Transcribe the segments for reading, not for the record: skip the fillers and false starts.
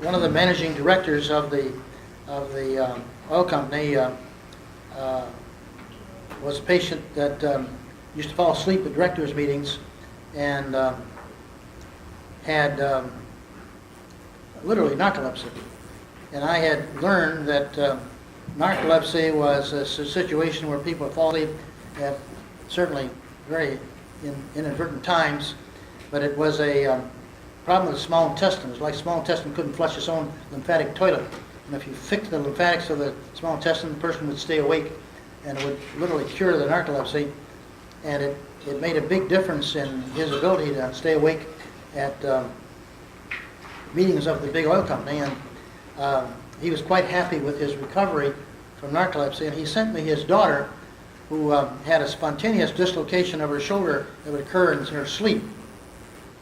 one of the managing directors of the oil company was a patient that used to fall asleep at directors' meetings and had literally narcolepsy. And I had learned that narcolepsy was a situation where people fall asleep at certainly very inadvertent times, but it was a problem with the small intestine. It was like the small intestine couldn't flush its own lymphatic toilet. And if you fixed the lymphatics of the small intestine, the person would stay awake, and it would literally cure the narcolepsy. And it made a big difference in his ability to stay awake at meetings of the big oil company. And he was quite happy with his recovery from narcolepsy. And he sent me his daughter, who had a spontaneous dislocation of her shoulder that would occur in her sleep.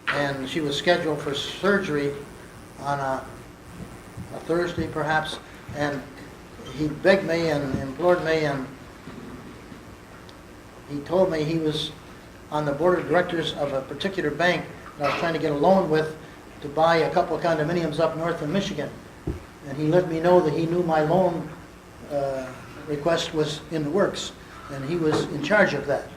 And she was scheduled for surgery on a Thursday perhaps, and he begged me and implored me, and he told me he was on the board of directors of a particular bank that I was trying to get a loan with to buy a couple of condominiums up north in Michigan. And he let me know that he knew my loan request was in the works, and he was in charge of that.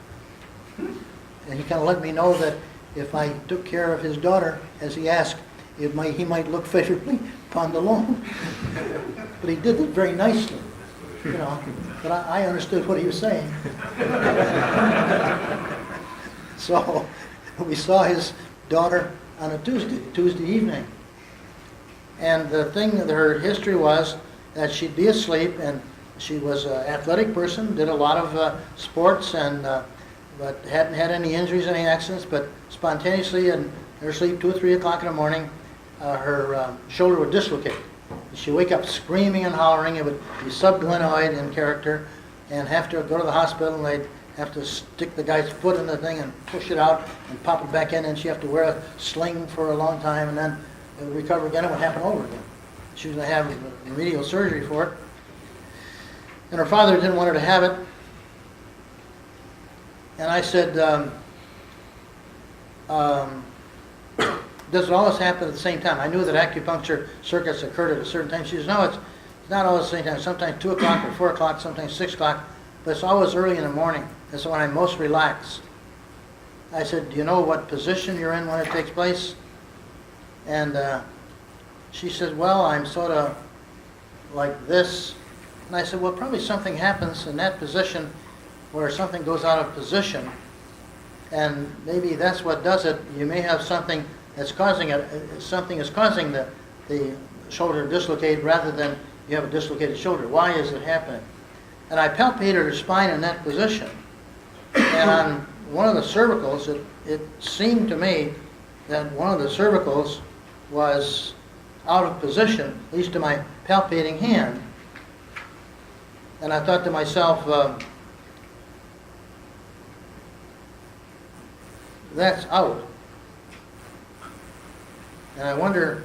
And he kind of let me know that if I took care of his daughter, as he asked, he might look favorably upon the loan. But he did it very nicely, you know. But I understood what he was saying. So we saw his daughter on a Tuesday evening. And the thing, her history was that she'd be asleep, and she was an athletic person, did a lot of sports, and but hadn't had any injuries, any accidents, but spontaneously in her sleep, 2 or 3 o'clock in the morning, her shoulder would dislocate. She'd wake up screaming and hollering. It would be subglenoid in character, and have to go to the hospital, and they'd have to stick the guy's foot in the thing and push it out and pop it back in, and she'd have to wear a sling for a long time, and then it would recover again. It would happen over again. She was going to have remedial surgery for it. And her father didn't want her to have it. And I said, does it always happen at the same time? I knew that acupuncture circuits occurred at a certain time. She says, no, it's not always the same time. Sometimes 2 o'clock or 4 o'clock, sometimes 6 o'clock, but it's always early in the morning. That's when I'm most relaxed. I said, do you know what position you're in when it takes place? And she said, well, I'm sort of like this. And I said, well, probably something happens in that position where something goes out of position, and maybe that's what does it. You may have something that's causing it. Something is causing the shoulder to dislocate rather than you have a dislocated shoulder. Why is it happening? And I palpated her spine in that position, and on one of the cervicals, it seemed to me that one of the cervicals was out of position, at least to my palpating hand. And I thought to myself, that's out. And I wonder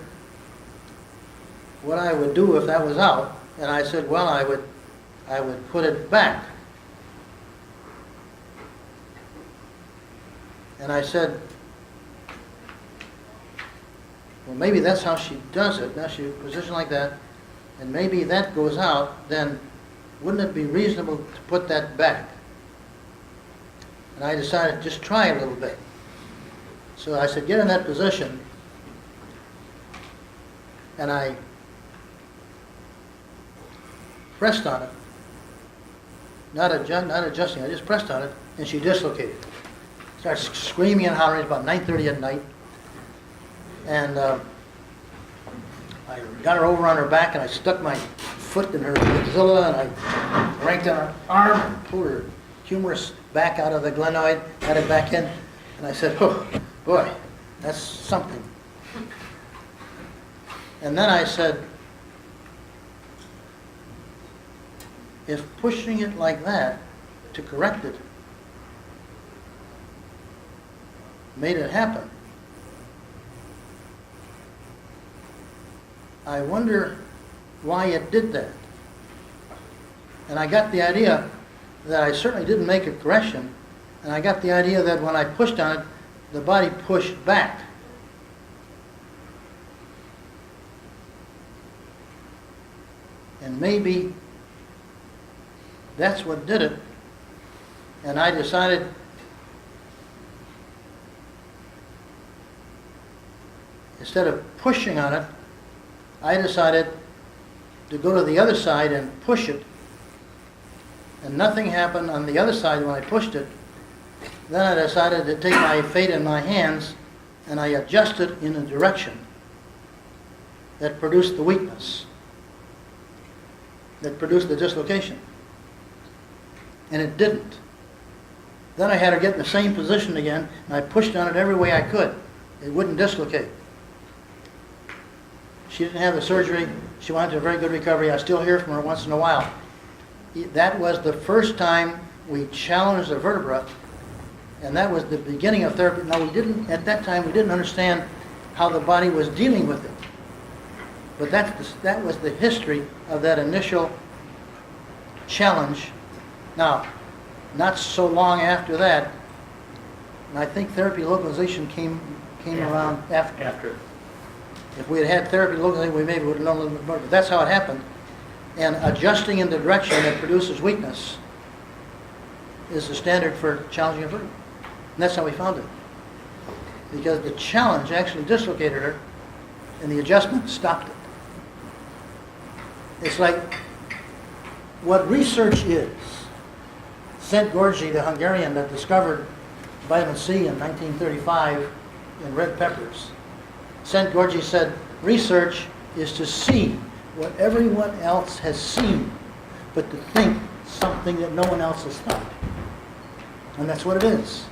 what I would do if that was out. And I said, well, I would put it back. And I said, well, maybe that's how she does it. Now she position like that, and maybe that goes out, then wouldn't it be reasonable to put that back? And I decided to just try a little bit. So I said, get in that position, and I pressed on it, not adjusting, I just pressed on it, and she dislocated. Started screaming and hollering. It's about 9:30 at night, and I got her over on her back, and I stuck my foot in her axilla, and I ranked on her arm and pulled her humerus back out of the glenoid, got it back in, and I said, oh, boy, that's something. And then I said, if pushing it like that to correct it made it happen, I wonder why it did that. And I got the idea that I certainly didn't make a correction, and I got the idea that when I pushed on it, the body pushed back. And maybe that's what did it. And I decided instead of pushing on it, I decided to go to the other side and push it. And nothing happened on the other side when I pushed it. Then I decided to take my fate in my hands, and I adjusted in a direction that produced the weakness, that produced the dislocation. And it didn't. Then I had her get in the same position again, and I pushed on it every way I could. It wouldn't dislocate. She didn't have the surgery. She went to a very good recovery. I still hear from her once in a while. That was the first time we challenged the vertebra, and that was the beginning of therapy. Now, at that time, we didn't understand how the body was dealing with it. But that was the history of that initial challenge. Now, not so long after that, and I think therapy localization came around after. If we had had therapy localization, we maybe would have known a little bit more. But that's how it happened. And adjusting in the direction that produces weakness is the standard for challenging a vertebra. And that's how we found it. Because the challenge actually dislocated her, and the adjustment stopped it. It's like what research is. Szent-Györgyi, the Hungarian that discovered vitamin C in 1935 in red peppers. Szent-Györgyi said, research is to see what everyone else has seen, but to think something that no one else has thought. And that's what it is.